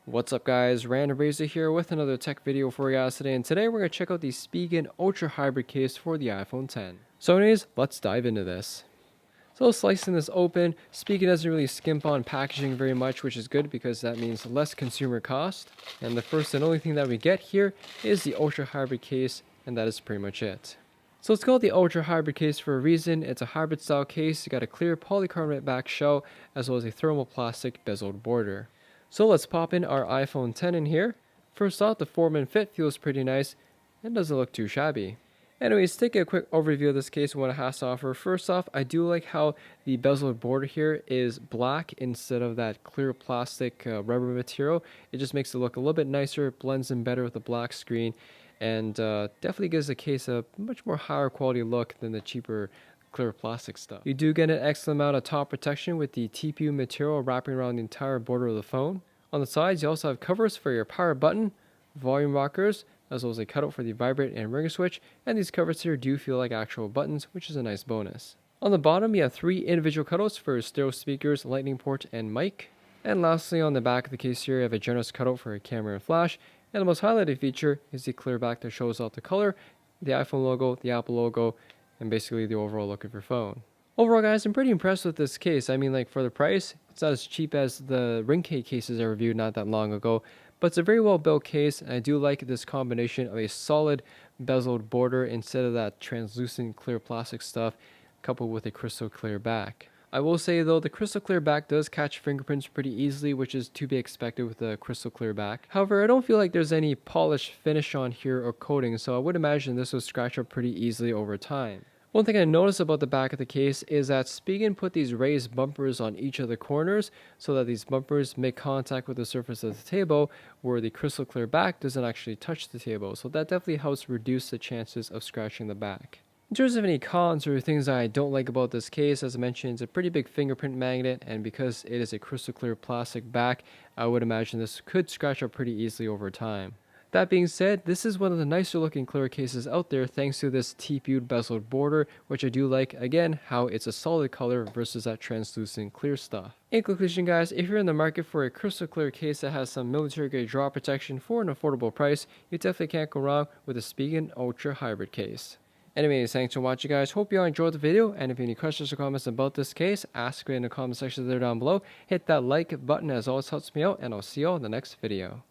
What's up guys, Random Razor here with another tech video for you guys today, and today we're going to check out the Spigen Ultra Hybrid case for the iPhone X. So anyways, let's dive into this. So slicing this open, Spigen doesn't really skimp on packaging very much, which is good because that means less consumer cost. And the first and only thing that we get here is the Ultra Hybrid case, and that is pretty much it. So it's called the Ultra Hybrid case for a reason. It's a hybrid style case. You got a clear polycarbonate back shell as well as a thermoplastic bezeled border. So let's pop in our iPhone X in here. First off, the form and fit feels pretty nice and doesn't look too shabby. Anyways, take a quick overview of this case and what it has to offer. First off, I do like how the bezeled border here is black instead of that clear plastic rubber material. It just makes it look a little bit nicer, blends in better with the black screen, and definitely gives the case a much more higher quality look than the cheaper clear plastic stuff. You do get an excellent amount of top protection with the TPU material wrapping around the entire border of the phone. On the sides, you also have covers for your power button, volume rockers, as well as a cutout for the vibrate and ringer switch, and these covers here do feel like actual buttons, which is a nice bonus. On the bottom, you have 3 individual cutouts for stereo speakers, lightning port, and mic. And lastly, on the back of the case here, you have a generous cutout for a camera and flash, and the most highlighted feature is the clear back that shows off the color, the iPhone logo, the Apple logo, and basically the overall look of your phone. Overall guys, I'm pretty impressed with this case. I mean, like, for the price, it's not as cheap as the ring cases I reviewed not that long ago, but it's a very well built case, and I do like this combination of a solid bezeled border instead of that translucent clear plastic stuff coupled with a crystal clear back. I will say though, the crystal clear back does catch fingerprints pretty easily, which is to be expected with a crystal clear back. However, I don't feel like there's any polished finish on here or coating, so I would imagine this will scratch up pretty easily over time. One thing I noticed about the back of the case is that Spigen put these raised bumpers on each of the corners so that these bumpers make contact with the surface of the table, where the crystal clear back doesn't actually touch the table, so that definitely helps reduce the chances of scratching the back. In terms of any cons or things that I don't like about this case, as I mentioned, it's a pretty big fingerprint magnet, and because it is a crystal clear plastic back, I would imagine this could scratch up pretty easily over time. That being said, this is one of the nicer looking clear cases out there thanks to this TPU'd bezeled border, which I do like, again, how it's a solid color versus that translucent clear stuff. In conclusion guys, if you're in the market for a crystal clear case that has some military grade drop protection for an affordable price, you definitely can't go wrong with a Spigen Ultra Hybrid case. Anyways, thanks for watching guys, hope you all enjoyed the video, and if you have any questions or comments about this case, ask me in the comment section there down below. Hit that like button as always helps me out, and I'll see you all in the next video.